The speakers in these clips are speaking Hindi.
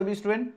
स्टूडेंट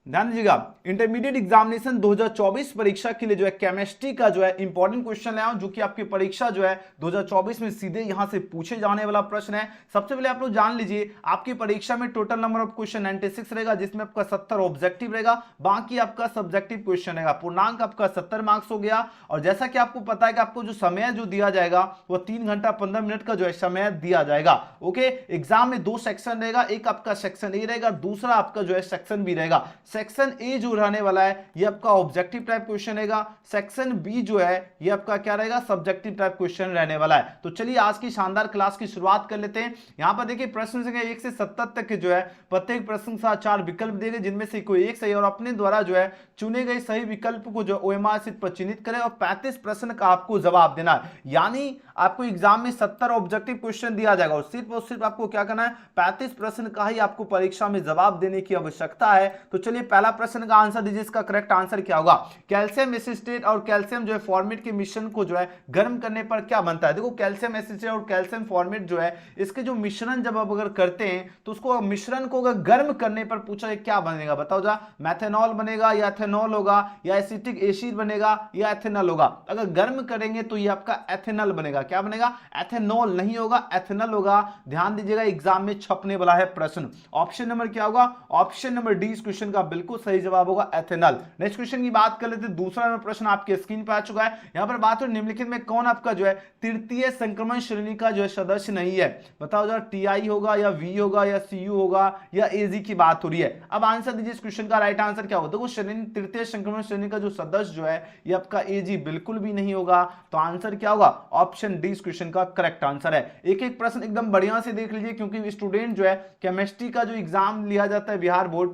ध्यान दीजिएगा, इंटरमीडिएट एग्जामिनेशन 2024 परीक्षा के लिए जो है केमिस्ट्री का जो है इंपॉर्टेंट क्वेश्चन लाया हूं, जो कि आपकी परीक्षा जो है 2024 में सीधे यहां से पूछे जाने वाला प्रश्न है। सबसे पहले आप लोग जान लीजिए, आपकी परीक्षा में टोटल नंबर ऑफ क्वेश्चन 96 रहेगा, जिसमें आपका 70 ऑब्जेक्टिव रहेगा, बाकी आपका सब्जेक्टिव क्वेश्चन रहेगा। पूर्णांक आपका 70 मार्क्स हो गया। और जैसा कि आपको पता है कि आपको जो समय जो दिया जाएगा वो 3 घंटा 15 मिनट का जो है समय दिया जाएगा। ओके, एग्जाम में 2 सेक्शन रहेगा, एक आपका सेक्शन ए रहेगा, दूसरा आपका जो है सेक्शन बी रहेगा। सेक्शन ए जो रहने वाला है ये आपका ऑब्जेक्टिव टाइप क्वेश्चन रहेगा, सेक्शन बी जो है ये आपका क्या रहेगा, सब्जेक्टिव टाइप क्वेश्चन रहने वाला है। तो चलिए आज की शानदार क्लास की शुरुआत कर लेते हैं। यहां पर देखिए प्रश्न संख्या 1 से 70 तक के जो है प्रत्येक प्रश्न के साथ 4 विकल्प दिए गए, जिनमें से कोई एक सही और अपने द्वारा जो है चुने गए सही विकल्प को जो ओएमआर शीट पर चिन्हित करें और 35 प्रश्न का आपको जवाब देना है। यानी आपको एग्जाम में 70 ऑब्जेक्टिव क्वेश्चन दिया जाएगा और सिर्फ आपको क्या करना है, 35 प्रश्न का ही आपको परीक्षा में जवाब देने की आवश्यकता है। तो चलिए पहला प्रश्न का आंसर दीजिए, इसका करेक्ट आंसर क्या होगा। कैल्शियम एसिटेट और कैल्शियम जो है फॉर्मेट के मिश्रण को जो है गर्म करने पर क्या बनता है। देखो कैल्शियम एसिटेट और कैल्शियम फॉर्मेट जो है इसके जो मिश्रण जब आप अगर करते हैं तो उसको मिश्रण को अगर गर्म करने पर पूछा जाए क्या बनेगा, बताओ जा, मैथेनॉल बनेगा या एथेनॉल होगा या एसिटिक एसिड बनेगा या एथेनॉल होगा। अगर गर्म करेंगे तो ये आपका एथेनॉल बनेगा। क्या बनेगा, एथेनॉल नहीं होगा, एथेनॉल होगा। ध्यान दीजिएगा एग्जाम में छपने वाला है प्रश्न। ऑप्शन नंबर क्या होगा, ऑप्शन नंबर डी इस क्वेश्चन का बिल्कुल सही जवाब होगा, एथेनॉल। नेक्स्ट क्वेश्चन की बात कर लेते हैं। दूसरा नंबर प्रश्न आपके स्क्रीन पर आ चुका है। यहां पर बात हो निम्नलिखित में कौन आपका जो है तृतीय संक्रमण श्रेणी का जो है सदस्य नहीं है। बताओ जरा, टीआई होगा या वी होगा या सीयू होगा या एजी की बात हो रही है। अब आंसर दीजिए, इस क्वेश्चन का राइट आंसर क्या होगा। देखो श्रेणी तृतीय संक्रमण श्रेणी का जो सदस्य जो है ये आपका एजी बिल्कुल भी नहीं होगा। तो आंसर क्या होगा, ऑप्शन डी इस क्वेश्चन का करेक्ट आंसर है। एक एक प्रश्न एकदम बढ़िया से देख लीजिए, क्योंकि स्टूडेंट जो है केमिस्ट्री का जो एग्जाम लिया जाता है बिहार बोर्ड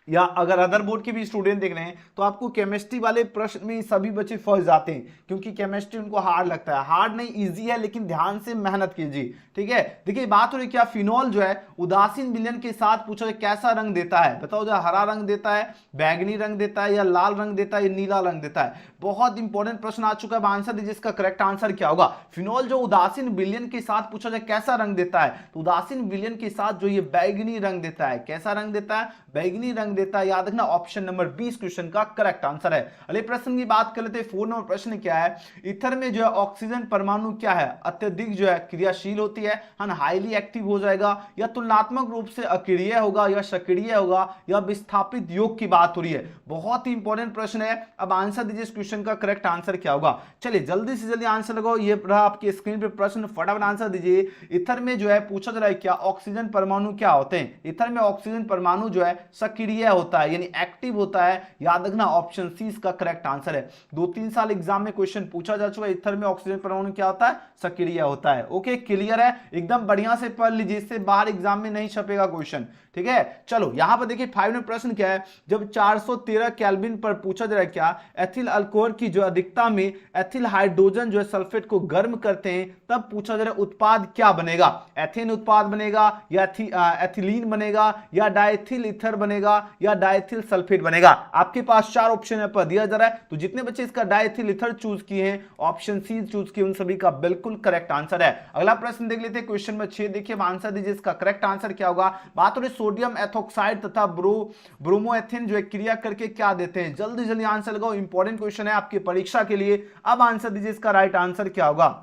या अगर अदर बोर्ड के भी स्टूडेंट देख रहे हैं तो आपको केमिस्ट्री वाले प्रश्न में सभी बच्चे फंस जाते हैं, क्योंकि केमिस्ट्री उनको हार्ड लगता है। हार्ड नहीं, इजी है, लेकिन ध्यान से मेहनत कीजिए, ठीक है। देखिए बात हो रही क्या, फिनॉल जो है उदासीन विलयन के साथ पूछा जाए कैसा रंग देता है। बताओ जो हरा रंग देता है, बैगनी रंग देता है या लाल रंग देता है या नीला रंग देता है। बहुत इंपॉर्टेंट प्रश्न आ चुका है। आंसर दीजिए, इसका करेक्ट आंसर क्या होगा। फिनॉल जो उदासीन विलयन के साथ पूछा जाए कैसा रंग देता है, तो उदासीन विलयन के साथ जो ये बैगनी रंग देता है। कैसा रंग देता है, बैगनी रंग देता है। याद रखना ऑप्शन नंबर 20 क्वेश्चन का करेक्ट आंसर है। अगले प्रश्न की बात कर लेते हैं। 4 नंबर प्रश्न क्या है, ईथर में जो है ऑक्सीजन परमाणु क्या है, अत्यधिक जो है क्रियाशील होती है, हाईली एक्टिव हो जाएगा, या तुलनात्मक रूप से अक्रिय होगा या सक्रिय होगा, या विस्थापित योग की बात हो रही है। बहुत ही इंपॉर्टेंट प्रश्न है। अब आंसर दीजिए, इस क्वेश्चन का करेक्ट आंसर क्या होगा। चलिए जल्दी से जल्दी आंसर लगाओ। ये रहा आपकी स्क्रीन पे प्रश्न, फटाफट आंसर दीजिए। ईथर में जो है पूछा जा रहा है क्या, ऑक्सीजन परमाणु क्या होते हैं। ईथर में ऑक्सीजन परमाणु जो है सक्रिय होता है, यानी एक्टिव होता है। याद रखना ऑप्शन सी इसका करेक्ट आंसर है। 2-3 साल एग्जाम में क्वेश्चन पूछा जा चुका है, ईथर में ऑक्सीजन परमाणु क्या होता है, सक्रिय होता है। ओके, क्लियर है, एकदम बढ़िया से पढ़ लीजिए, इससे बाहर एग्जाम में नहीं छपेगा क्वेश्चन, ठीक है। चलो यहां पर देखिए 5 नंबर प्रश्न क्या है, जब 413 केल्विन पर पूछा जा रहा है क्या, एथिल अल्कोहल की जो अधिकता में एथिल हाइड्रोजन जो है सल्फेट को गर्म करते हैं, तब पूछा जा रहा है उत्पाद क्या बनेगा। एथेन उत्पाद बनेगा या एथिलीन बनेगा या डाइथिल ईथर बनेगा या डाइथिल सल्फेट बनेगा। आपके पास 4 ऑप्शन पर दिया जा रहा है, तो जितने बच्चे इसका डाइथिल ईथर चूज किए हैं, ऑप्शन सी चूज किए, उन सभी का बिल्कुल करेक्ट आंसर है। अगला प्रश्न देख लेते हैं, क्वेश्चन नंबर 6 देखिए, आंसर दीजिए, इसका करेक्ट आंसर क्या होगा। बात हो रही सोडियम एथोक्साइड तथा ब्रोमोएथिन जो है क्रिया करके क्या देते हैं। जल्दी जल्दी आंसर लगाओ, इंपॉर्टेंट क्वेश्चन है आपकी परीक्षा के लिए। अब आंसर दीजिए, इसका राइट आंसर क्या होगा।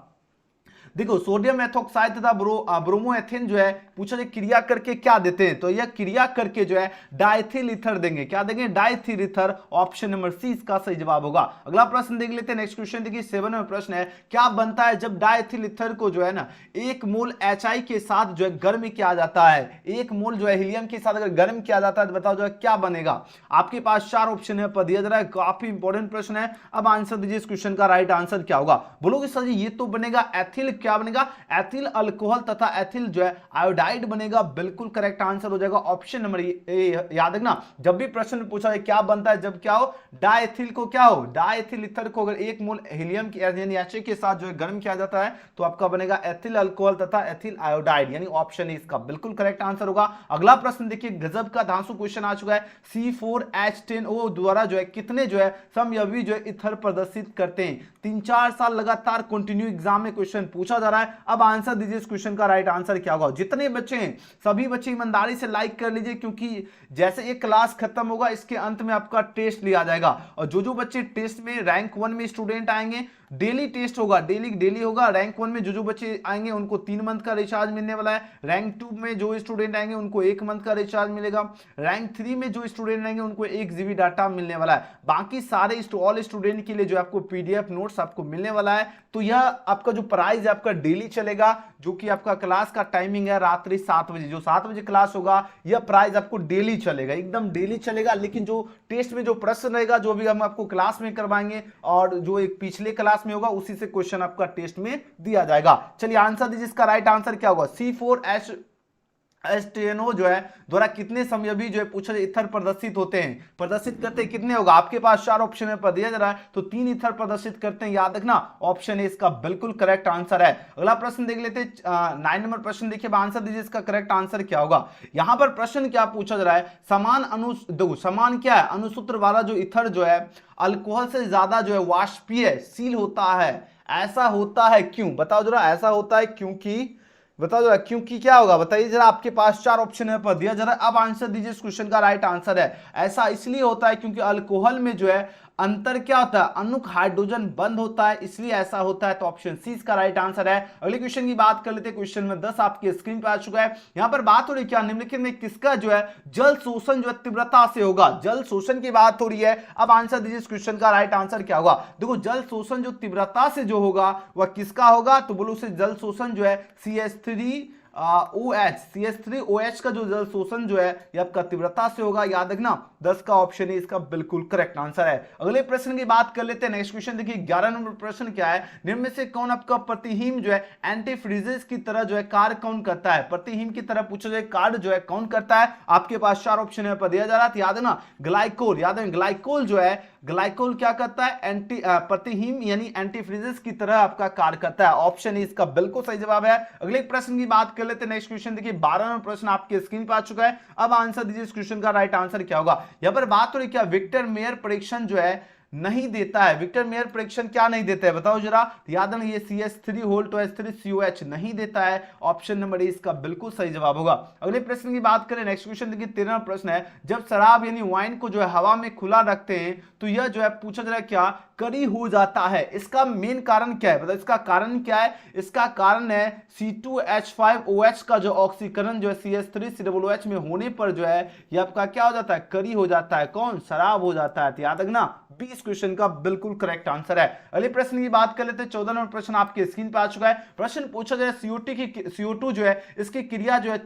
देखो सोडियम एथोक्साइड तथा ब्रोमोएथिन जो है पूछा जाए क्रिया करके क्या देते हैं, तो यह क्रिया करके जो है डाइथिल ईथर देंगे। क्या देंगे, diethyl ether. Option number C इसका सही जवाब होगा। अगला प्रश्न देख लेते हैं। नेक्स्ट क्वेश्चन देखिए 7 नंबर प्रश्न है, क्या बनता है जब डाइथिल ईथर को जो है ना 1 मोल HI के साथ जो है गर्म किया जाता है। 1 मोल जो है हीलियम के साथ अगर गर्म किया जाता है तो बताओ जो है क्या बनेगा। आपके पास 4 ऑप्शन है पर दिया जा रहा है, काफी इंपॉर्टेंट प्रश्न है। अब आंसर दीजिए, इस क्वेश्चन का राइट आंसर क्या होगा। बोलोगे सर जी ये तो बनेगा एथिल, क्या बनेगा, एथिल अल्कोहल तथा एथिल जो है आयोडाइड बनेगा। बिल्कुल करेक्ट आंसर हो जाएगा ऑप्शन नंबर ए। याद रखना जब भी प्रश्न पूछा है क्या बनता है जब क्या हो, डाइथिल को क्या हो, डाइथिल ईथर को अगर 1 मोल हीलियम यानी HI के साथ जो है गर्म किया जाता है तो आपका बनेगा एथिल अल्कोहल तथा एथिल आयोडाइड, यानी ऑप्शन ए इसका बिल्कुल करेक्ट आंसर होगा। अगला प्रश्न देखिए, गजब का धांसू क्वेश्चन आ चुका है। C4H10O द्वारा जो है कितने जो है समयवी जो है ईथर प्रदर्शित करते हैं। 3-4 साल लगातार कंटिन्यू एग्जाम में क्वेश्चन पूछा पूछा जा रहा है। अब आंसर दीजिए इस क्वेश्चन का राइट आंसर क्या होगा। जितने बच्चे हैं सभी बच्चे ईमानदारी से लाइक कर लीजिए, क्योंकि जैसे ये क्लास खत्म होगा इसके अंत में आपका टेस्ट लिया जाएगा, और जो बच्चे टेस्ट में रैंक 1 में स्टूडेंट आएंगे, डेली टेस्ट होगा, डेली होगा। रैंक 1 में जो बच्चे आएंगे उनको 3 मंथ का रिचार्ज मिलने वाला है। रैंक 2 में जो स्टूडेंट आएंगे उनको 1 मंथ का रिचार्ज मिलेगा। रैंक 3 में जो स्टूडेंट आएंगे उनको 1 GB डाटा मिलने वाला है। बाकी सारे ऑल स्टूडेंट के लिए जो आपको PDF नोट्स आपको मिलने वाला है। तो यह आपका जो प्राइस है आपका डेली चलेगा, जो कि आपका क्लास का टाइमिंग है रात्रि 7 बजे। जो 7 बजे क्लास होगा यह प्राइस आपको डेली चलेगा, एकदम डेली चलेगा। लेकिन जो टेस्ट में जो प्रश्न रहेगा जो भी हम आपको क्लास में करवाएंगे और जो एक पिछले क्लास में होगा उसी से क्वेश्चन आपका टेस्ट में दिया जाएगा। चलिए आंसर दीजिए, इसका राइट आंसर क्या होगा। C4H10O जो है द्वारा कितने समयभी जो है पूछा जाए ईथर प्रदर्शित होते हैं, प्रदर्शित करते हैं कितने होगा। आपके पास 4 ऑप्शन पर दिया जा रहा है, तो 3 ईथर प्रदर्शित करते हैं, याद रखना ऑप्शन ए इसका बिल्कुल करेक्ट आंसर है। अगला प्रश्न देख लेते हैं 9 नंबर प्रश्न। देखिए आंसर दीजिए, इसका करेक्ट आंसर क्या होगा। यहां पर प्रश्न क्या पूछा जा रहा है, समान क्या है, अनुसूत्र वाला जो ईथर जो है अल्कोहल से ज्यादा जो है वाष्पीयशील होता है। ऐसा होता है क्यों, बताओ जरा। ऐसा होता है क्योंकि, बताओ जरा क्योंकि क्या होगा, बताइए जरा। आपके पास 4 ऑप्शन है पर दिया जरा। अब आंसर दीजिए, इस क्वेश्चन का राइट आंसर है ऐसा इसलिए होता है क्योंकि अल्कोहल में जो है अंतर क्या होता है, अणुक हाइड्रोजन बंद होता है, इसलिए ऐसा होता है। तो ऑप्शन सी इसका राइट आंसर है। अगले क्वेश्चन की बात कर लेते हैं। क्वेश्चन में 10 आपके स्क्रीन पर आ चुका है। यहां पर बात हो रही क्या, निम्नलिखित में किसका जो है जल शोषण जो है तीव्रता से होगा। जल शोषण की बात हो रही है। अब आंसर दीजिए, इस क्वेश्चन का राइट आंसर क्या होगा। देखो जल शोषण जो तीव्रता से जो होगा वह किसका होगा, तो बोलो से जल शोषण जो है CH3OH का जो जल शोषण जो है ये आपका तीव्रता से होगा, याद रखना। 10 का ऑप्शन है इसका बिल्कुल करेक्ट आंसर है। अगले प्रश्न की बात कर लेते हैं। नेक्स्ट क्वेश्चन देखिए 11 नंबर प्रश्न क्या है, निम्न में से कौन आपका प्रतिहीम जो है एंटीफ्रीजेस की तरह जो है कार्य कौन करता है। प्रतिहीम की तरह पूछा जाए कार्य जो है कौन करता है। आपके पास 4 ऑप्शन है पर दिया जा रहा था, याद है ना। ग्लाइकोल, याद है ग्लाइकोल जो है, ग्लाइकोल क्या करता है, प्रतिहीम यानी एंटीफ्रीजेस की तरह आपका कार्य करता है। ऑप्शन इसका बिल्कुल सही जवाब है। अगले प्रश्न की बात कर लेते हैं। नेक्स्ट क्वेश्चन देखिए 12 नंबर प्रश्न आपके स्क्रीन पर आ चुका है। अब आंसर दीजिए, इस क्वेश्चन का राइट आंसर क्या होगा। यहां पर बात हो रही क्या, विक्टर मेयर परीक्षण जो है नहीं देता है। विक्टर मेयर परीक्षण क्या नहीं देता है, बताओ जरा। याद है ये CH3OH नहीं देता है। ऑप्शन नंबर ए इसका बिल्कुल सही जवाब होगा। अगले प्रश्न की बात करें। नेक्स्ट क्वेश्चन देखिए 13 प्रश्न है। जब शराब यानी वाइन को जो है हवा में खुला रखते हैं तो यह जो है पूछा जा रहा है क्या, कड़ी हो जाता है। इसका मेन कारण क्या है, बताओ इसका कारण क्या है। इसका कारण है C2H5OH का जो ऑक्सीकरण जो है CH3COOH में होने पर जो है यह आपका क्या हो जाता है, कड़ी हो जाता है। कौन, शराब हो जाता है। तो याद रखना 20 क्वेश्चन का बिल्कुल करेक्ट आंसर है। अगले प्रश्न की बात कर लेते हैं। 14 नंबर प्रश्न आपके स्क्रीन पे आ चुका है। प्रश्न पूछा जाए CO2 जो है इसकी क्रिया जो है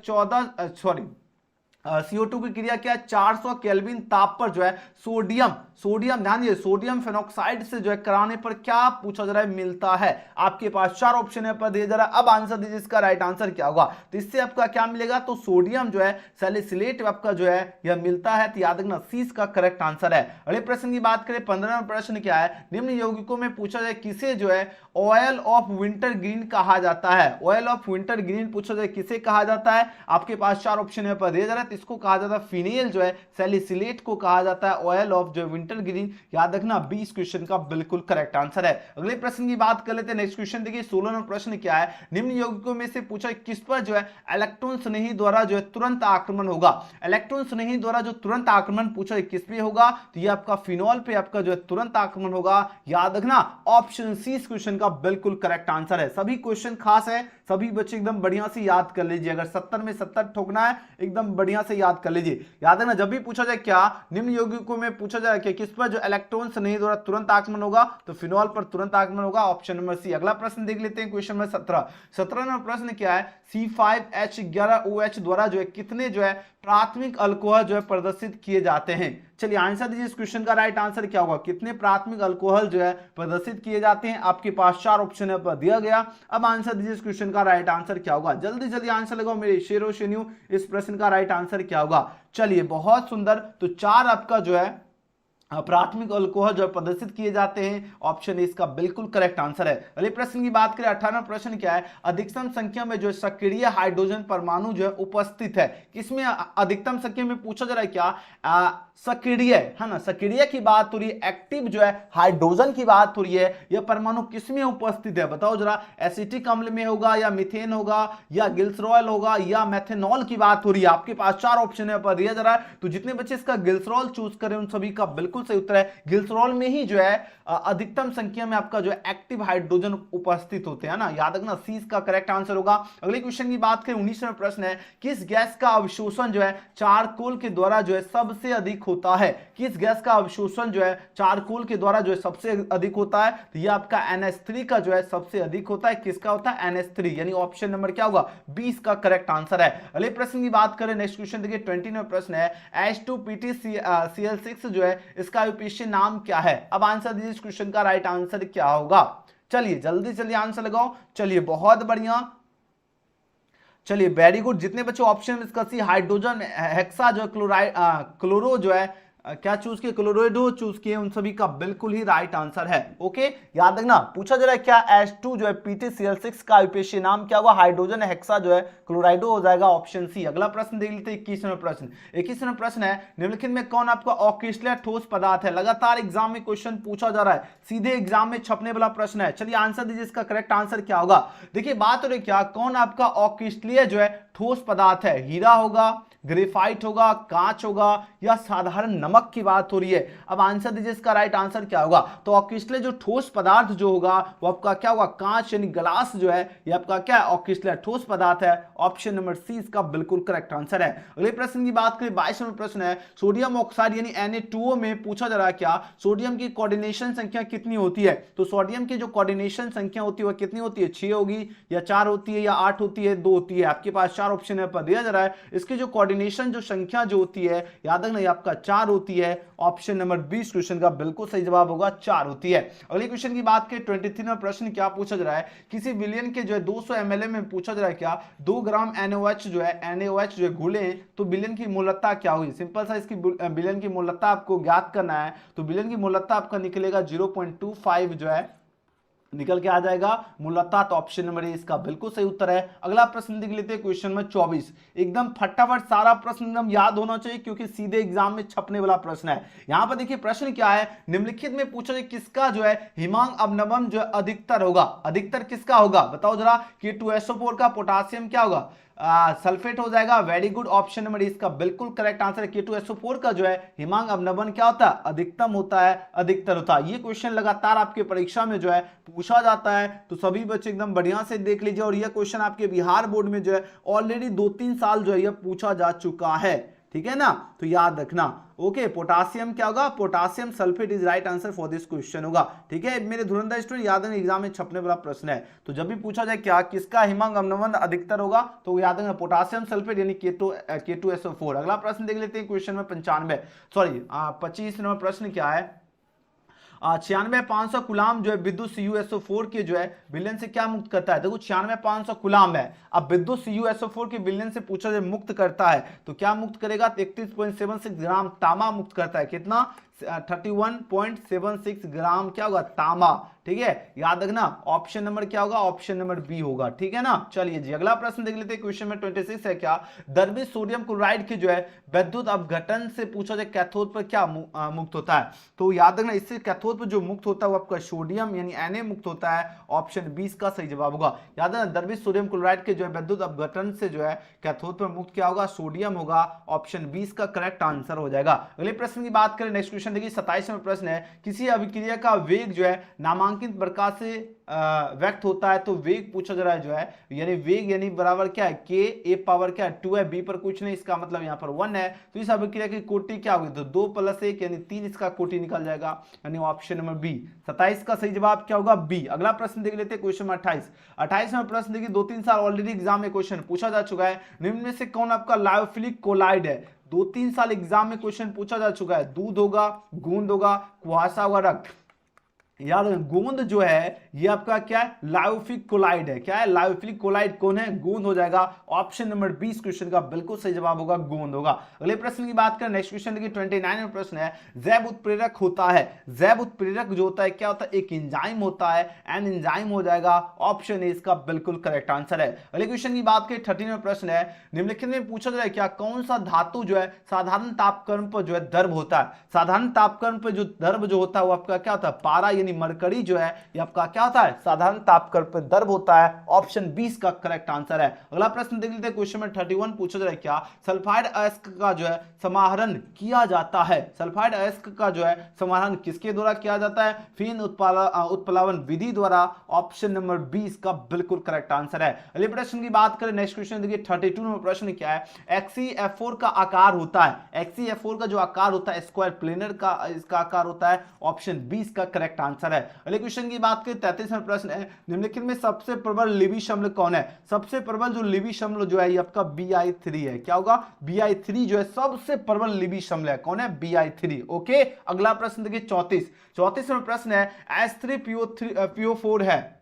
CO2 की क्रिया क्या है, 400 केल्विन ताप पर जो है सोडियम ध्यान दीजिए सोडियम फेनॉक्साइड से जो है कराने पर क्या पूछा जा रहा है, मिलता है। आपके पास 4 ऑप्शन है पर दिया जा रहा है। अब आंसर दीजिए, इसका राइट आंसर क्या होगा। तो इससे आपका क्या मिलेगा, तो सोडियम जो है सैलिसिलेट आपका जो है यह मिलता है। तो याद रखना सी इसका करेक्ट आंसर है। अगले प्रश्न की बात करें 15वां प्रश्न क्या है, निम्न यौगिकों में पूछा जाए किसे जो है ऑयल ऑफ विंटर ग्रीन कहा जाता है। ऑयल ऑफ विंटर ग्रीन पूछा जाए किसे कहा जाता है। आपके पास 4 ऑप्शन है पर दिया जा रहा है। इसको कहा जाता है फिनेल जो है सैलिसिलेट को कहा जाता है ऑयल ऑफ जो विंटर ग्रीन। याद रखना 20 क्वेश्चन का बिल्कुल करेक्ट आंसर है। अगले प्रश्न की बात कर लेते हैं। नेक्स्ट क्वेश्चन देखिए 16 नंबर प्रश्न क्या है, निम्न यौगिकों में से पूछा किस पर जो है इलेक्ट्रॉन स्नेही द्वारा जो है तुरंत आक्रमण होगा। इलेक्ट्रॉन स्नेही द्वारा जो तुरंत आक्रमण पूछा है किस पे होगा, तो ये आपका फिनॉल पे आपका जो है तुरंत आक्रमण होगा। याद रखना ऑप्शन सी इस क्वेश्चन का बिल्कुल करेक्ट आंसर है। सभी क्वेश्चन खास है, सभी बच्चे एकदम बढ़िया से याद कर लीजिए। अगर 70 में 70 ठोकना है एकदम बढ़िया से याद कर लीजिए। याद है ना, जब भी पूछा जाए क्या निम्न यौगिकों में पूछा जाए कि किस पर जो इलेक्ट्रॉन स्नेही द्वारा तुरंत आक्रमण होगा, तो फिनॉल पर तुरंत आक्रमण होगा। Option number C. अगला प्रश्न देख लेते हैं क्वेश्चन नंबर 17 नंबर प्रश्न क्या है, C5H11OH द्वारा जो है कितने जो है प्राथमिक अल्कोहल जो है प्रदर्शित किए जाते हैं। चलिए आंसर दीजिए, इस क्वेश्चन का राइट आंसर क्या होगा, कितने प्राथमिक अल्कोहल जो है प्रदर्शित किए जाते हैं। आपके पास 4 ऑप्शन है पर दिया गया। अब आंसर दीजिए, इस क्वेश्चन का राइट आंसर क्या होगा। जल्दी जल्दी आंसर लगाओ मेरे शेरों शेन्यू, इस प्रश्न का राइट आंसर क्या होगा। चलिए बहुत सुंदर, तो 4 आपका जो है प्राथमिक अल्कोहल जो प्रदर्शित किए जाते हैं। ऑप्शन ए इसका बिल्कुल करेक्ट आंसर है। अगले प्रश्न की बात करें, 18वां प्रश्न क्या है, अधिकतम संख्या में जो सक्रिय हाइड्रोजन परमाणु जो है उपस्थित है, किसमें अधिकतम संख्या में पूछा जा रहा है क्या, सक्रिय है ना, सक्रिय की बात हो रही है, एक्टिव जो है हाइड्रोजन की बात हो रही है, यह परमाणु किसमें उपस्थित है बताओ जरा, एसिटिक अम्ल में होगा या मीथेन होगा या ग्लिसरॉल होगा या मेथेनॉल की बात हो रही है। आपके पास 4 ऑप्शन है पर दिया जा रहा है, तो जितने बच्चे इसका ग्लिसरॉल चूज करें उन सभी का बिल्कुल सही उत्तर है। ग्लिसरॉल में ही जो है अधिकतम संख्या में आपका जो है एक्टिव हाइड्रोजन उपस्थित होते हैं ना, याद रखना सी इसका करेक्ट आंसर होगा। अगले क्वेश्चन की बात करें, 19वां प्रश्न है, किस गैस का अवशोषण जो है चारकोल के द्वारा जो है सबसे अधिक होता है, किस गैस का अवशोषण जो है चारकोल के द्वारा जो है सबसे अधिक होता है, तो ये आपका NH3 का जो है सबसे अधिक होता है। किसका होता है, NH3, यानी ऑप्शन नंबर क्या होगा, 20 का करेक्ट आंसर है। अगले प्रश्न की बात करें, नेक्स्ट क्वेश्चन देखिए 20वां प्रश्न है, H2PtCl6 जो है इसका यूपीएससी नाम क्या है। अब आंसर दीजिए इस क्वेश्चन का राइट आंसर क्या होगा। चलिए जल्दी जल्दी आंसर लगाओ। चलिए बहुत बढ़िया, चलिए वेरी गुड। जितने बच्चे ऑप्शन इसका सी हाइड्रोजन हेक्सा जो है क्लोराइड क्लोरो जो है क्या चूज किए, क्लोराइडो चूज किए, उन सभी का बिल्कुल ही राइट आंसर है। ओके याद रखना, पूछा जा रहा है क्या H2 जो है PtCl6 का यूपीएससी नाम क्या होगा, हाइड्रोजन हेक्सा जो है क्लोराइडो हो जाएगा, ऑप्शन सी। अगला प्रश्न देख लेते हैं 21वां प्रश्न। 21वां प्रश्न है, निम्नलिखित में कौन आपका ऑक्सीजन ठोस पदार्थ है। लगातार एग्जाम में क्वेश्चन पूछा जा रहा है, सीधे एग्जाम में छपने वाला प्रश्न है। चलिए आंसर दीजिए, इसका करेक्ट आंसर क्या होगा। देखिए बात हो रही क्या, कौन आपका ऑक्सीजन जो है ठोस पदार्थ है, हीरा होगा, ग्रेफाइट होगा, कांच होगा या साधारण नमक की बात हो रही है। अब आंसर दीजिए, इसका राइट आंसर क्या होगा। तो ऑक्सीजन जो ठोस पदार्थ जो होगा वो आपका क्या होगा, कांच यानी ग्लास जो है ये आपका क्या है, ऑक्सीजन ठोस पदार्थ है। ऑप्शन नंबर सी इसका बिल्कुल करेक्ट आंसर है। अगले प्रश्न की बात करें, 22वां प्रश्न है, सोडियम ऑक्साइड यानी Na2O में पूछा जा रहा है क्या, सोडियम की कोऑर्डिनेशन संख्या कितनी होती है। तो सोडियम की जो कोऑर्डिनेशन संख्या होती है वह कितनी होती है, 6 होगी या 4 होती है या 8 होती है, 2 होती है। आपके पास 4 ऑप्शन है पर दिया जा रहा है, इसकी जो कोऑर्डिनेशन जो संख्या जो होती है याद रखना ये आपका 4 होती है। ऑप्शन नंबर 20 क्वेश्चन का बिल्कुल सही जवाब होगा 4 होती है। अगले क्वेश्चन की बात करें, 23वां प्रश्न क्या पूछा जा रहा है, किसी विलियन के जो है 200 ml में पूछा जा रहा है क्या, 2 ग्राम NaOH जो है घुले तो विलियन की मूलतता क्या हुई। सिंपल सा इसकी विलियन की मूलतता आपको ज्ञात करना है, तो विलियन की मूलतता आपका निकलेगा 0.25 जो है निकल के आ जाएगा मूलतः। तो ऑप्शन नंबर ए इसका बिल्कुल सही उत्तर है। अगला प्रश्न देख लेते हैं, क्वेश्चन नंबर 24। एकदम फटाफट सारा प्रश्न एकदम याद होना चाहिए क्योंकि सीधे एग्जाम में छपने वाला प्रश्न है। यहां पर देखिए प्रश्न क्या है, निम्नलिखित में पूछा जाए किसका जो है हिमांक अवनमन जो है अधिकतर होगा, अधिकतर किसका होगा बताओ जरा। K2SO4 का पोटासियम क्या होगा, सल्फेट हो जाएगा। वेरी गुड, ऑप्शन नंबर इसका बिल्कुल करेक्ट आंसर है। K2SO4 का जो है हिमांक अवनमन क्या होता है, अधिकतम होता है, अधिकतर होता है। ये क्वेश्चन लगातार आपके परीक्षा में जो है पूछा जाता है, तो सभी बच्चे एकदम बढ़िया से देख लीजिए। और यह क्वेश्चन आपके बिहार बोर्ड में जो है ऑलरेडी 2-3 साल जो है यह पूछा जा चुका है, ठीक है ना, तो याद रखना। ओके पोटासियम क्या होगा, potassium sulphate is right answer for this question होगा, ठीक है मेरे धुरंधर स्टूडेंट। याद है एग्जाम में छपने वाला प्रश्न है, तो जब भी पूछा जाए क्या किसका हिमांक अवनमन अधिकतर होगा तो याद रखना पोटासियम सल्फेट यानी K2SO4। अगला प्रश्न देख लेते हैं, क्वेश्चन में 25 नंबर प्रश्न क्या है, 96,500 कुलाम जो है विद्युत CuSO4 के जो है विलयन से क्या मुक्त करता है। देखो 96,500 कुलाम है, अब विद्युत CuSO4 के विलयन से पूछा जाए मुक्त करता है तो क्या मुक्त करेगा, 33.76 ग्राम तांबा मुक्त करता है। कितना, 31.76 ग्राम क्या होगा, तांबा, ठीक है याद रखना। ऑप्शन नंबर क्या होगा, ऑप्शन नंबर बी होगा, ठीक है ना। चलिए जी अगला प्रश्न देख लेते हैं, क्वेश्चन में 26 है क्या, द्रवित सोडियम क्लोराइड के जो है विद्युत अपघटन से पूछा जाए कैथोड पर क्या मुक्त होता है। तो याद रखना इससे कैथोड पर जो मुक्त होता है वो आपका सोडियम यानी Na मुक्त होता है। ऑप्शन 20 का सही जवाब होगा। याद रखना द्रवित सोडियम क्लोराइड के जो है विद्युत अपघटन से जो है कैथोड पर मुक्त क्या होगा, सोडियम होगा। ऑप्शन 20 का करेक्ट आंसर हो जाएगा। अगले प्रश्न की बात करें, नेक्स्ट क्वेश्चन देखिए 27वां प्रश्न है, किसी अभिक्रिया का वेग जो है नामांकित प्रकार से व्यक्त होता है। तो वेग पूछा जा रहा है जो है, यानी वेग यानी बराबर क्या है, K A पावर क्या है 2 है, B पर कुछ नहीं, इसका मतलब यहाँ पर 1 है। तो इस अभिक्रिया की कोटि क्या होगी, तो 2 + 1 यानी 3 इसका कोटि निकल जाएगा, यानी ऑप्शन नंबर बी। 27 का सही जवाब क्या होगा, बी। अगला प्रश्न देख लेते हैं, क्वेश्चन नंबर 28वां प्रश्न देखिए 2-3 साल ऑलरेडी एग्जाम में क्वेश्चन पूछा जा चुका है। निम्न में से कौन आपका लायोफिलिक कोलाइड है। 2-3 साल एग्जाम में क्वेश्चन पूछा जा चुका है। दूध होगा, गूंद होगा, कुहासा होगा, रक्त। याद रखें, गोंद जो है ये आपका क्या है, लायोफिलिक कोलाइड है। क्या है, लायोफिलिक कोलाइड कौन है, गोंद हो जाएगा। ऑप्शन नंबर 20 क्वेश्चन का बिल्कुल सही जवाब होगा गोंद होगा। अगले प्रश्न की बात करें, नेक्स्ट क्वेश्चन देखिए 29 में प्रश्न है, जैव उत्प्रेरक होता है। जैव उत्प्रेरक जो होता है क्या होता है, एक एंजाइम होता है, एन एंजाइम हो जाएगा। ऑप्शन ए इसका बिल्कुल करेक्ट आंसर है। अगले क्वेश्चन की बात करें 13 में प्रश्न है, निम्नलिखित में पूछा जाए क्या कौन सा धातु जो है साधारण तापक्रम पर जो है द्रव होता है। साधारण तापक्रम पर जो द्रव जो होता है वो आपका क्या होता है, पारा यानी मरकरी जो है ये आपका क्या होता है, साधारण तापक्रम पर द्रव होता है। ऑप्शन 20 का करेक्ट आंसर है। अगला प्रश्न देख लेते हैं, क्वेश्चन में 31 पूछा जाए क्या सल्फाइड अयस्क का जो है समाहरण किया जाता है। सल्फाइड अयस्क का जो है समाहरण किसके द्वारा किया जाता है, फिन उत्प्लावन विधि द्वारा। ऑप्शन नंबर 20 का बिल्कुल करेक्ट आंसर है। अगले प्रश्न की बात करें, नेक्स्ट क्वेश्चन देखिए 32 में प्रश्न क्या है, XeF4 का आकार होता है। XeF4 का जो आकार होता है स्क्वायर प्लेनर का इसका आकार होता है। ऑप्शन 20 का करेक्ट आंसर है। अगले क्वेश्चन की बात करें 33 में प्रश्न है, निम्नलिखित में सबसे प्रबल लिविश अम्ल कौन है। सबसे प्रबल जो लिविश अम्ल जो है ये आपका BI3 है। क्या होगा, BI3 जो है सबसे प्रबल लिविश अम्ल है। कौन है, BI3। ओके, अगला प्रश्न देखिए 34 में प्रश्न है, H3PO4 है।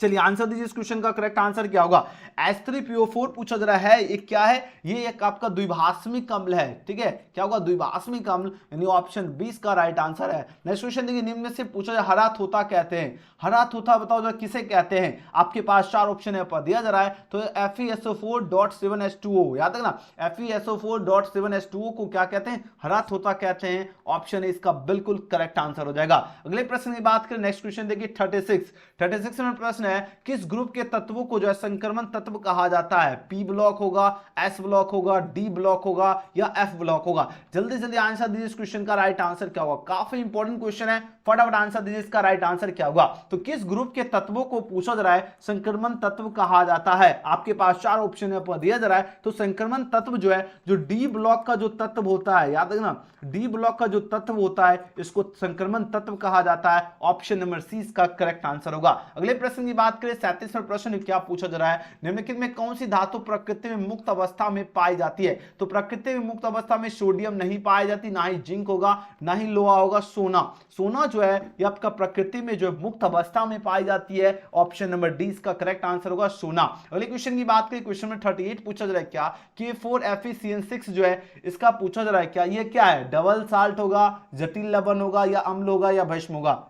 चलिए आंसर दीजिए इस क्वेश्चन का करेक्ट आंसर क्या होगा। H3PO4 पूछा जा रहा है, ये क्या है, ये एक आपका द्विभाषमिक अम्ल है। ठीक है, क्या होगा, द्विभाषमिक अम्ल, यानी ऑप्शन 20 का राइट आंसर है। नेक्स्ट क्वेश्चन देखिए, निम्न में से पूछा जाए हरा थोथा कहते हैं। हरा थोथा बताओ जरा किसे कहते हैं। आपके पास 4 ऑप्शन है पर दिया जा रहा है, तो FeSO4.7H2O, याद है ना, FeSO4.7H2O को क्या कहते हैं, हरा थोथा कहते हैं। ऑप्शन है इसका बिल्कुल करेक्ट आंसर हो जाएगा। अगले प्रश्न की बात करें, नेक्स्ट क्वेश्चन देखिए 36 में प्रश्न है, किस ग्रुप के तत्वों को जो है संक्रमण तत्व कहा जाता है। P ब्लॉक होगा, S ब्लॉक होगा, D ब्लॉक होगा या F ब्लॉक होगा। जल्दी जल्दी आंसर दीजिए इस क्वेश्चन का राइट आंसर क्या होगा। काफी इंपॉर्टेंट क्वेश्चन है, फटाफट आंसर दीजिए इसका राइट आंसर क्या होगा। तो किस ग्रुप के तत्वों को पूछा जा रहा है संक्रमण तत्व कहा जाता है। आपके पास 4 ऑप्शन है पर दिया जा रहा है, तो संक्रमण तत्व जो है जो D ब्लॉक का जो तत्व होता है, याद रखना D ब्लॉक का जो तत्व होता है इसको संक्रमण तत्व कहा जाता है। ऑप्शन नंबर C इसका करेक्ट आंसर होगा। अगले प्रश्न की बात करें 37वें प्रश्न क्या पूछा जा रहा है, निम्नलिखित में कौन सी धातु प्रकृति में मुक्त अवस्था में पाई जाती है। तो प्रकृति में मुक्त अवस्था में सोडियम नहीं पाई जाती, ना ही जिंक होगा, ना ही लोहा होगा, सोना जो है ये आपका प्रकृति में जो मुक्त अवस्था में पाई जाती है। ऑप्शन नंबर डी इसका करेक्ट आंसर होगा सोना। अगले क्वेश्चन की बात करें, क्वेश्चन में 38 पूछा जा रहा है क्या K4FeCN6 जो है इसका पूछा जा रहा है क्या, ये क्या है, डबल साल्ट होगा, जटिल लवण होगा या अम्ल होगा या भस्म होगा।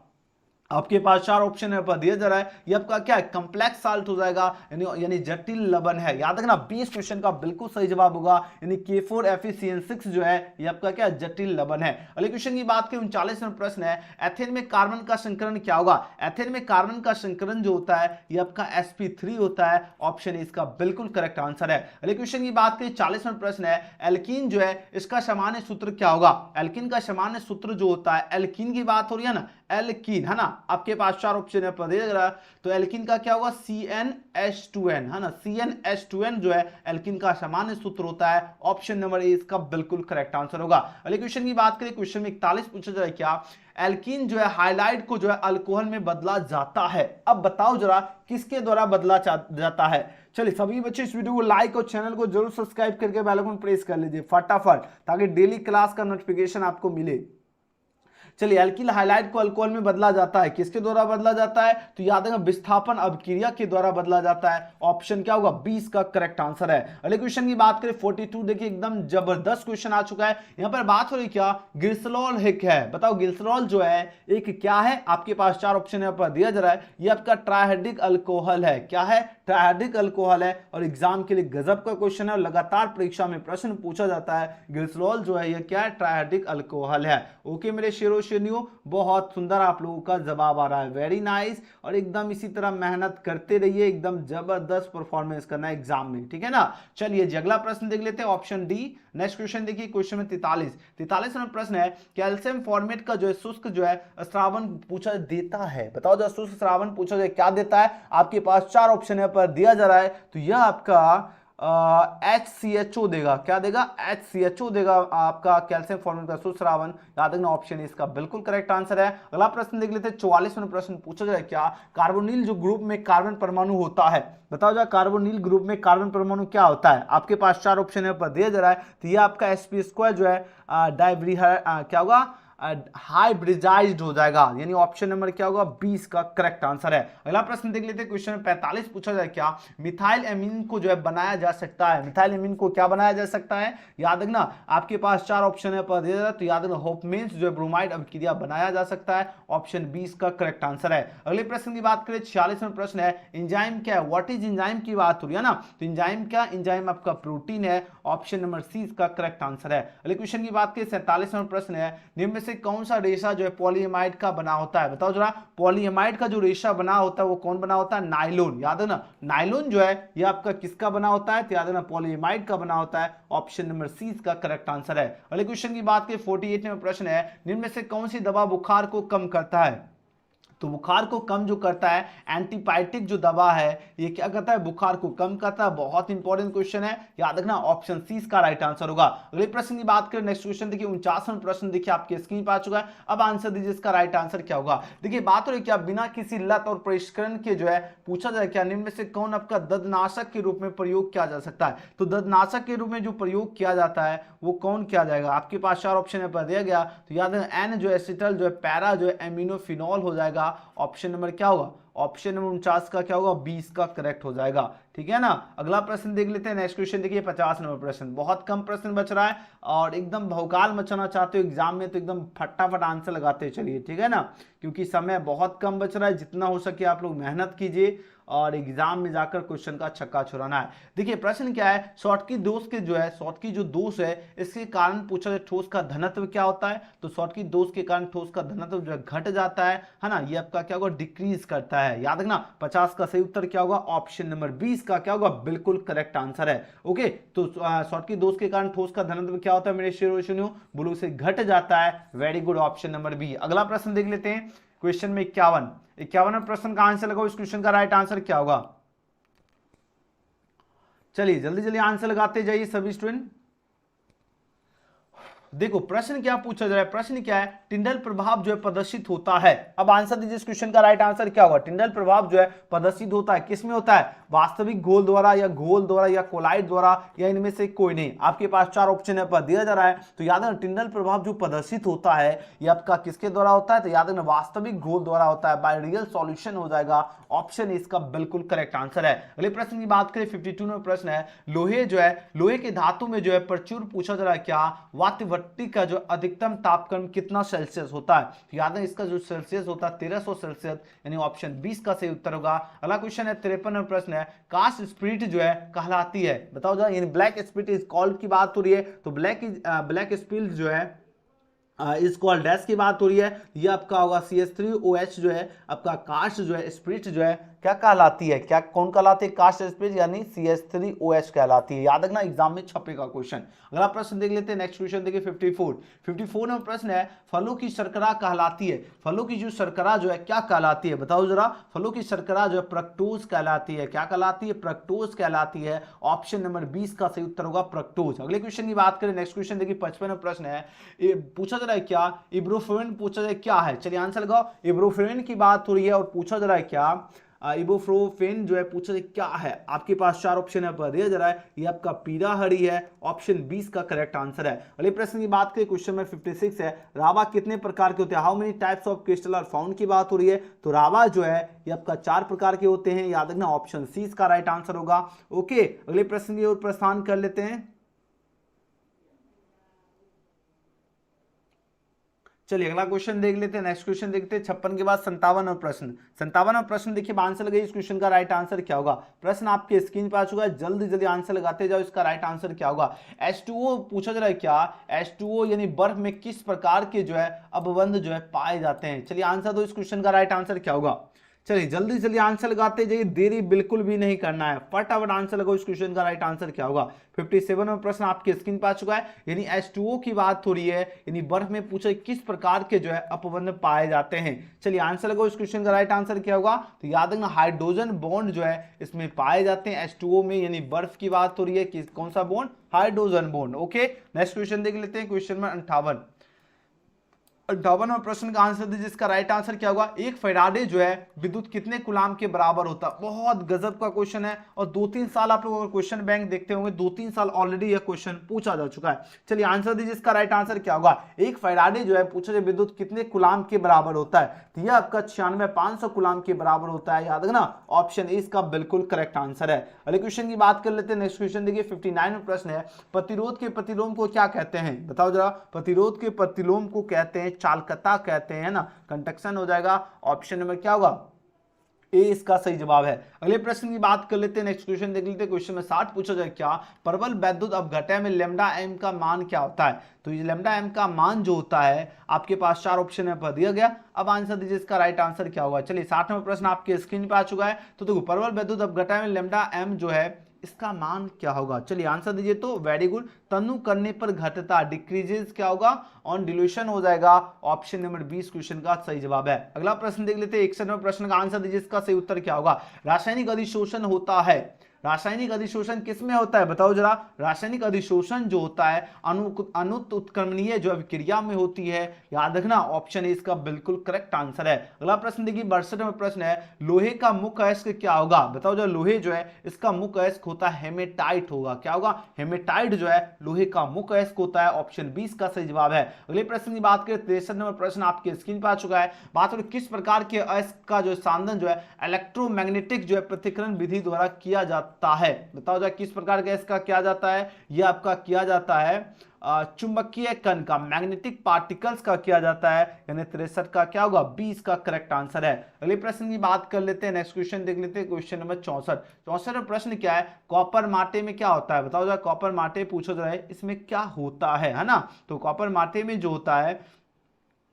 आपके पास 4 ऑप्शन है पर दिया जा रहा है, ये आपका क्या है, कॉम्प्लेक्स साल्ट हो जाएगा, यानी जटिल लवण है। याद रखना 20 क्वेश्चन का बिल्कुल सही जवाब होगा, यानी K4FeCN6 जो है ये आपका क्या जटिल लवण है। अगले क्वेश्चन की बात करें 39वां प्रश्न है, एथेन में कार्बन का संकरण क्या होगा। एथेन में कार्बन का संकरण जो होता है ये आपका sp3 होता है। ऑप्शन इसका बिल्कुल करेक्ट आंसर है। अगले क्वेश्चन की बात करें 40वां प्रश्न है, एल्कीन जो है इसका सामान्य सूत्र क्या होगा। एल्कीन का सामान्य सूत्र जो होता है, एल्कीन की बात हो रही है ना, एल्कीन है ना, आपके पास 4 ऑप्शन है पर दिया जा रहा है, तो एल्कीन का क्या होगा, CnH2n है ना, CnH2n जो है एल्कीन का सामान्य सूत्र होता है। ऑप्शन नंबर ए इसका बिल्कुल करेक्ट आंसर होगा। अगले क्वेश्चन की बात करें, क्वेश्चन में 41 पूछा जा रहा है क्या एल्कीन जो है हाइलाइट को जो है अल्कोहल में बदला जाता है। अब बताओ जरा किसके द्वारा बदला जाता है। चलिए सभी बच्चे इस वीडियो को लाइक और चैनल को जरूर सब्सक्राइब करके बेल आइकन प्रेस कर लीजिए फटाफट, ताकि डेली क्लास का नोटिफिकेशन आपको मिले। चलिए अल्किल हाइलाइट को अल्कोहल में बदला जाता है, किसके द्वारा बदला जाता है, तो याद रखना विस्थापन अभिक्रिया के द्वारा बदला जाता है। ऑप्शन क्या होगा, 20 का करेक्ट आंसर है। अगले क्वेश्चन की बात करें 42, देखिए एकदम जबरदस्त क्वेश्चन आ चुका है। यहां पर बात हो रही क्या, ग्लिसरॉल एक है। बताओ ग्लिसरॉल जो है एक क्या है, आपके पास 4 ऑप्शन है पर दिया जा रहा है, ये आपका ट्राइहेड्रिक अल्कोहल है। क्या है, ट्राइहेड्रिक अल्कोहल है। और एग्जाम के लिए गजब का क्वेश्चन है, लगातार परीक्षा में प्रश्न पूछा जाता है। ग्लिसरॉल जो है ये क्या है, ट्राइहेड्रिक अल्कोहल है। ओके मेरे शेरों शेरनियों, बहुत सुंदर आप लोगों का जवाब आ रहा है, वेरी नाइस। और एकदम इसी तरह मेहनत करते रहिए, एकदम जबरदस्त परफॉर्मेंस करना है एग्जाम में, ठीक है ना। चलिए जी अगला प्रश्न देख लेते हैं, ऑप्शन डी। नेक्स्ट क्वेश्चन देखिए, क्वेश्चन में 43 में प्रश्न है, कैल्शियम फॉर्मेट का जो है शुष्क जो है स्रावन पूछा देता है। बताओ जो शुष्क स्रावन पूछा जाए क्या देता है। आपके पास 4 ऑप्शन है पर दिया जा रहा है, तो यह आपका HCHO देगा। क्या देगा, HCHO देगा आपका कैल्शियम फॉर्मेट का शुष्क स्रावन। याद रखना ऑप्शन इसका बिल्कुल करेक्ट आंसर है। अगला प्रश्न देख लेते हैं, 44वां प्रश्न पूछा जाए क्या, कार्बोनिल जो ग्रुप में कार्बन परमाणु होता है। बताओ जो कार्बोनिल ग्रुप में कार्बन परमाणु क्या होता है। आपके पास 4 ऑप्शन है पर दिया जा रहा है, तो यह आपका sp² जो है क्या होगा, हाइब्रिडाइज्ड हो जाएगा, यानी ऑप्शन नंबर क्या होगा 20 का करेक्ट आंसर है। अगला प्रश्न देख लेते हैं, क्वेश्चन 45 पूछा जाए क्या मिथाइल एमीन को जो है बनाया जा सकता है। मिथाइल एमीन को क्या बनाया जा सकता है, याद रखना आपके पास 4 ऑप्शन है पर दिया, तो याद रखना होफमेंस जो है ब्रोमाइड अभिक्रिया बनाया जा सकता है, ऑप्शन 20 का करेक्ट आंसर है। अगले प्रश्न की बात करें 46वां प्रश्न है एंजाइम क्या है, व्हाट इज एंजाइम की बात हो रही है ना, तो एंजाइम क्या, एंजाइम आपका प्रोटीन है, ऑप्शन नंबर सी इसका करेक्ट आंसर है। अगले क्वेश्चन की बात करें 47वां प्रश्न है निम्न में से कौन सा रेशा जो है पॉलीएमाइड का बना होता है, बताओ जरा पॉलीएमाइड का जो रेशा बना होता है वो कौन बना होता है, नायलॉन, याद है ना नायलॉन जो है ये आपका किसका बना होता है, तो याद है ना पॉलीएमाइड का बना होता है, ऑप्शन नंबर सी इसका करेक्ट आंसर है। अगले क्वेश्चन की बात करें 48वां प्रश्न है निम्न में से कौन सी दवा बुखार को कम करता है, तो बुखार को कम जो करता है एंटीबायोटिक जो दवा है ये क्या करता है, बुखार को कम करता है, बहुत इंपॉर्टेंट क्वेश्चन है, याद रखना ऑप्शन सी इसका राइट आंसर होगा। अगले प्रश्न की बात करें नेक्स्ट क्वेश्चन देखिए 49वां प्रश्न देखिए आपके स्क्रीन पर आ चुका है, अब आंसर दीजिए इसका राइट आंसर क्या होगा। देखिए बात हो रही क्या बिना किसी लत और परिष्करण के जो है पूछा जाए क्या निम्न में से कौन आपका दंतनाशक के रूप में प्रयोग किया जा सकता है, तो दंतनाशक के रूप में जो प्रयोग किया जाता है वो कौन किया जाएगा, आपके पास 4 ऑप्शन पर दिया गया, तो याद है एन जो एसिटल जो है पैरा जो है एमिनोफिनॉल हो जाएगा, ऑप्शन नंबर क्या होगा, ऑप्शन नंबर 49 का क्या होगा 20 का करेक्ट हो जाएगा, ठीक है ना। अगला प्रश्न देख लेते हैं नेक्स्ट क्वेश्चन देखिए 50 नंबर प्रश्न, बहुत कम प्रश्न बच रहा है और एकदम भौकाल मचाना चाहते हो एग्जाम में तो एकदम फटाफट आंसर लगाते चलिए, ठीक है ना, क्योंकि समय बहुत कम बच रहा है, जितना हो सके आप लोग मेहनत कीजिए और एग्जाम में जाकर क्वेश्चन का छक्का छुड़ाना है। देखिए प्रश्न क्या है, शॉर्टकी दोष के जो है शॉर्टकी जो दोष है इसके कारण पूछा जाए ठोस का घनत्व क्या होता है, तो शॉर्टकी दोष के कारण ठोस का घनत्व जो है घट जाता है ना, ये आपका क्या होगा डिक्रीज करता है, याद रखना 50 का सही उत्तर क्या होगा, ऑप्शन नंबर 20 का क्या होगा बिल्कुल करेक्ट आंसर है। ओके तो शॉर्टकी दोष के कारण ठोस का घनत्व क्या होता है मेरे शेरों सुनियो, ब्लू से घट जाता है, very good option number B. अगला प्रश्न देख लेते हैं क्वेश्चन में 51 प्रश्न का आंसर लगाओ, इस क्वेश्चन का राइट आंसर क्या होगा, चलिए जल्दी जल्दी आंसर लगाते जाइए सभी स्टूडेंट। देखो प्रश्न क्या पूछा जा रहा है, प्रश्न क्या है टिंडल प्रभाव जो है प्रदर्शित होता है, अब आंसर दीजिए इस क्वेश्चन का राइट आंसर क्या होगा, टिंडल प्रभाव जो है प्रदर्शित होता है किसमें होता है, वास्तविक घोल द्वारा या घोल द्वारा या कोलाइड द्वारा या इनमें से कोई नहीं, आपके पास 4 ऑप्शन पर दिया जा रहा है, तो याद रखना टिंडल प्रभाव जो प्रदर्शित होता है ये आपका किसके द्वारा होता है, तो याद रखना वास्तविक घोल द्वारा होता है, बाय रियल सॉल्यूशन हो जाएगा, ऑप्शन इसका बिल्कुल करेक्ट आंसर है। अगले प्रश्न की बात करें 52 नंबर प्रश्न है लोहे जो है लोहे के धातु में जो है प्रचुर पूछा जा रहा है क्या वातवट्टी का जो अधिकतम तापक्रम कितना सेल्सियस होता है, याद है इसका जो सेल्सियस होता है 1300 सेल्सियस, यानी ऑप्शन 20 का सही उत्तर होगा। अगला क्वेश्चन है 53 नंबर प्रश्न है कास्ट स्पिरिट जो है कहलाती है, बताओ जरा, यानी ब्लैक स्पिरिट इज कॉल्ड की बात हो रही है, तो ब्लैक स्पिरिट जो है इस कॉल्ड डैश की बात हो रही है, ये आपका होगा CH3OH जो है आपका कास्ट जो है स्पिरिट जो है क्या कहलाती है, क्या कौन कहलाती है, कास्ट स्पिरिट यानी CH3OH कहलाती है, याद रखना एग्जाम में छपेगा क्वेश्चन। अगला प्रश्न देख लेते हैं नेक्स्ट क्वेश्चन देखिए 54 नंबर प्रश्न है फलों की शर्करा कहलाती है, फलों की जो शर्करा जो है क्या कहलाती है, बताओ जरा, फलों की शर्करा जो है प्रक्टोज कहलाती है, क्या कहलाती है, प्रक्टोज कहलाती है, ऑप्शन नंबर 20 का सही उत्तर होगा प्रक्टोज। अगले क्वेश्चन की बात करें नेक्स्ट क्वेश्चन देखिए 55 नंबर प्रश्न है पूछा जा रहा है क्या इब्रोफेविन पूछा जाए क्या है, चलिए आंसर लगाओ, इब्रोफेविन की बात हो रही है और पूछा जा रहा है क्या इबुप्रोफेन जो है पूछा जाए क्या है, आपके पास 4 ऑप्शन है पर दिया जा रहा है, ये आपका पीला हरी है, ऑप्शन 20 का करेक्ट आंसर है। अगले प्रश्न की बात करें क्वेश्चन नंबर 56 है रावा कितने प्रकार के होते हैं, how many types of crystal are found की बात हो रही है, तो रावा जो है ये आपका 4 प्रकार के होते हैं, याद रखना ऑप्शन सी इसका राइट आंसर होगा। ओके अगले प्रश्न की ओर प्रस्थान कर लेते हैं, चलिए अगला क्वेश्चन देख लेते हैं, नेक्स्ट क्वेश्चन देखते हैं 56 के बाद 57वां प्रश्न देखिए आंसर लगाइए, इस क्वेश्चन का राइट आंसर क्या होगा, प्रश्न आपके स्क्रीन पर आ चुका है, जल्दी जल्दी आंसर लगाते जाओ, इसका राइट आंसर क्या होगा। H2O पूछा जा रहा है क्या, H2O यानी बर्फ में किस प्रकार के जो है अपबंध जो है पाए जाते हैं, चलिए आंसर दो, इस क्वेश्चन का राइट आंसर क्या होगा, चलिए जल्दी जल्दी आंसर लगाते जाइए, देरी बिल्कुल भी नहीं करना है, फटाफट आंसर लगाओ, इस क्वेश्चन का राइट आंसर क्या होगा। 57 में प्रश्न आपके स्क्रीन पर आ चुका है, यानी H2O की बात हो रही है, यानी बर्फ में पूछा किस प्रकार के जो है अपबंध पाए जाते हैं, चलिए आंसर लगाओ, इस क्वेश्चन का राइट आंसर क्या होगा, तो याद रखना हाइड्रोजन बॉन्ड जो है इसमें पाए जाते हैं H2O में, यानी बर्फ की बात हो रही है, किस कौन सा bond, hydrogen bond. Okay next question देख लेते हैं, क्वेश्चन नंबर 58 58वां प्रश्न का आंसर दीजिए। इसका राइट आंसर क्या होगा? एक फैराडे जो है विद्युत कितने कूलाम के बराबर होता है? बहुत गजब का क्वेश्चन है और 2-3 साल आप लोग अगर क्वेश्चन बैंक देखते होंगे 2-3 साल ऑलरेडी यह क्वेश्चन पूछा जा चुका है। चलिए आंसर दीजिए। इसका राइट आंसर क्या होगा? एक फैराडे जो है पूछा जाए विद्युत कितने कूलाम के बराबर होता है, तो यह आपका 96,500 कूलाम के बराबर होता है। याद रखना ऑप्शन ए इसका बिल्कुल करेक्ट आंसर है। अगले क्वेश्चन की बात कर लेते हैं। नेक्स्ट क्वेश्चन देखिए 59वां प्रश्न है, प्रतिरोध के प्रतिलोम को क्या कहते हैं? बताओ जरा। प्रतिरोध के प्रतिलोम को कहते हैं चालकता कहते हैं ना, कंडक्शन हो जाएगा। ऑप्शन नंबर क्या होगा? ए इसका सही जवाब है। अगले प्रश्न की बात कर लेते हैं। नेक्स्ट क्वेश्चन देख लेते हैं। क्वेश्चन में 60 पूछा जाए क्या प्रबल वैद्युत अपघटय में लैम्डा एम का मान क्या होता है? तो ये लैम्डा एम का मान जो होता है आपके पास 4 ऑप्शन में पर दिया गया। अब आंसर दीजिए। इसका राइट आंसर क्या होगा? चलिए 60वां प्रश्न आपके स्क्रीन पे आ चुका है। तो देखो प्रबल वैद्युत अपघटय में लैम्डा एम जो है इसका मान क्या होगा? चलिए आंसर दीजिए। तो वेरी गुड, तनु करने पर घटता, डिक्रीजेस क्या होगा? ऑन डिल्यूशन हो जाएगा। ऑप्शन नंबर 20 क्वेश्चन का सही जवाब है। अगला प्रश्न देख लेते हैं। 61वें प्रश्न का आंसर दीजिए। इसका सही उत्तर क्या होगा? रासायनिक अधिशोषण होता है। रासायनिक अधिशोषण किसमें होता है? बताओ जरा। रासायनिक अधिशोषण जो होता है अनुत्क्रमणीय जो अभिक्रिया में होती है। याद रखना ऑप्शन ए इसका बिल्कुल करेक्ट आंसर है। अगला प्रश्न देखिए 62वां प्रश्न है, लोहे का मुख्य अयस्क क्या होगा? बताओ जरा। लोहे जो है इसका मुख्य अयस्क होता है हेमेटाइट होगा। क्या होगा? हेमेटाइट जो है लोहे का मुख्य अयस्क होता है। ऑप्शन 20 का सही जवाब है। अगले प्रश्न की बात करें 63वां प्रश्न आपके स्क्रीन पर आ चुका है। बात करें किस प्रकार के अयस्क का जो सांधन जो है इलेक्ट्रोमैग्नेटिक जो है पृथक्करण विधि द्वारा किया जाता है? बताओ जरा किस प्रकार का इसका किया जाता है? यह आपका किया जाता है चुंबकीय कण का, मैग्नेटिक पार्टिकल्स का किया जाता है। यानी 63 का क्या होगा? 20 का करेक्ट आंसर है। अगले प्रश्न की बात कर लेते हैं। नेक्स्ट क्वेश्चन देख लेते हैं। Question number 64। 64वां प्रश्न क्या है? कॉपर माटे में क्या होता है? बताओ जरा। कॉपर माटे पूछा जा रहा है, इसमें क्या होता है ना? तो कॉपर माटे में जो होता है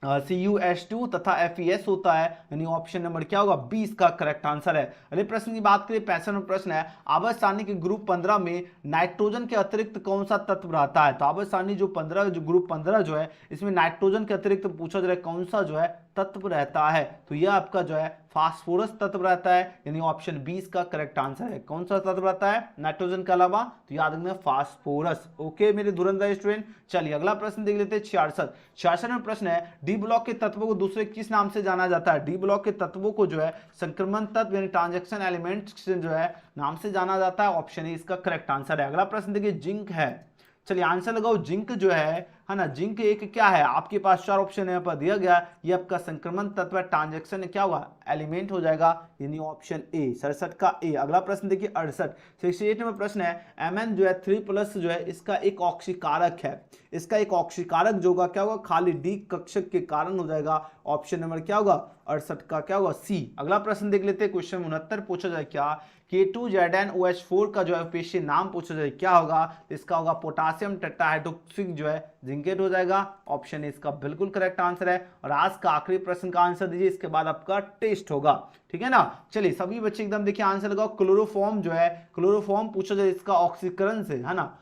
CuH2 तथा FeS होता है। यानी ऑप्शन नंबर क्या होगा? 20 का करेक्ट आंसर है। अगले प्रश्न की बात करें 65वां प्रश्न है, आवर्त सारणी के ग्रुप 15 में नाइट्रोजन के अतिरिक्त कौन सा तत्व रहता है? तो आवर्त सारणी जो ग्रुप 15 जो है इसमें नाइट्रोजन के अतिरिक्त पूछा जा रहा है कौन सा जो है तत्व रहता है? तो यह आपका जो है फास्फोरस तत्व रहता है। यानी ऑप्शन 20 का करेक्ट आंसर है। कौन सा तत्व रहता है नाइट्रोजन के अलावा? तो याद रखना फास्फोरस। ओके मेरे धुरंधर स्टूडेंट। चलिए अगला प्रश्न देख लेते हैं 66वां प्रश्न है, डी ब्लॉक के तत्वों को दूसरे किस नाम से जाना जाता है? डी ब्लॉक के तत्वों को जो है संक्रमण तत्व यानी ट्रांजैक्शन एलिमेंट्स जो है नाम से जाना जाता है। ऑप्शन ए इसका करेक्ट आंसर है। अगला प्रश्न देखिए जिंक है। चलिए आंसर लगाओ। जिंक जो है ना, जिंक एक क्या है? आपके पास 4 ऑप्शन यहाँ पर दिया गया। ये आपका संक्रमण तत्व ट्रांजैक्शन क्या होगा? एलिमेंट हो जाएगा। यानी ऑप्शन ए 67 का ए। अगला प्रश्न देखिए 68। 68 नंबर प्रश्न है, Mn जो है 3+ जो है इसका एक ऑक्सीकारक है। इसका एक ऑक्सीकारक जो होगा क्या होगा? खाली डी कक्षक के कारण हो जाएगा। ऑप्शन नंबर क्या होगा? 68 का क्या होगा? सी। अगला प्रश्न देख लेते हैं। क्वेश्चन 69 पूछा जाए क्या K2ZnOH4 का जो है पेशीय नाम पूछा जाए क्या होगा? इसका होगा पोटासियम टेट्राहाइड्रोक्सिक जो है जिंकेट हो जाएगा। ऑप्शन इसका बिल्कुल करेक्ट आंसर है। और आज का आखिरी प्रश्न का आंसर दीजिए, इसके बाद आपका टेस्ट होगा। ठीक है ना? चलिए सभी बच्चे एकदम देखिए आंसर लगाओ। क्लोरोफॉर्म जो है, क्लोरोफॉर्म पूछा जाए इसका ऑक्सीकरण से है ना,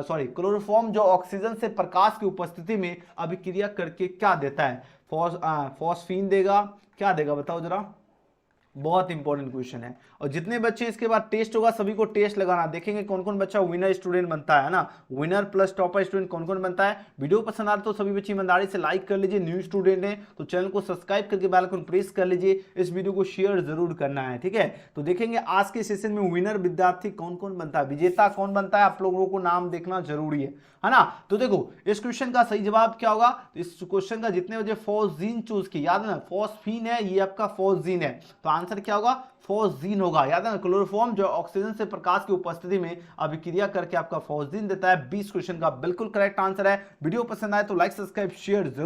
क्लोरोफॉर्म जो ऑक्सीजन से प्रकाश की उपस्थिति में अभिक्रिया करके क्या देता है? फॉस्फीन देगा। क्या देगा बताओ जरा? बहुत इंपॉर्टेंट क्वेश्चन है। और जितने बच्चे इसके बाद टेस्ट होगा सभी को टेस्ट लगाना, देखेंगे कौन कौन बच्चा विनर स्टूडेंट बनता है ना, विनर प्लस टॉपर स्टूडेंट कौन कौन बनता है। वीडियो पसंद आ रहा तो सभी बच्चे ईमानदारी से लाइक कर लीजिए। न्यू स्टूडेंट है तो चैनल को सब्सक्राइब करके बेल आइकन प्रेस कर लीजिए। इस वीडियो को शेयर जरूर करना है। ठीक है, तो देखेंगे आज के सेशन में विनर विद्यार्थी कौन कौन बनता है, विजेता कौन बनता है, आप लोगों को नाम देखना जरूरी है ना। तो देखो इस क्वेश्चन का सही जवाब क्या होगा? इस क्वेश्चन का जितने बजे फॉस्फीन चूज की, याद है ना फॉस्फीन है, ये आपका फॉस्फीन है, तो आंसर क्या होगा? फॉस्फीन होगा। याद है ना, क्लोरोफॉर्म जो ऑक्सीजन से प्रकाश की उपस्थिति में अभिक्रिया करके आपका फॉस्फीन देता है। 20 क्वेश्चन का बिल्कुल करेक्ट आंसर है। वीडियो पसंद आए तो लाइक सब्सक्राइब शेयर जरूर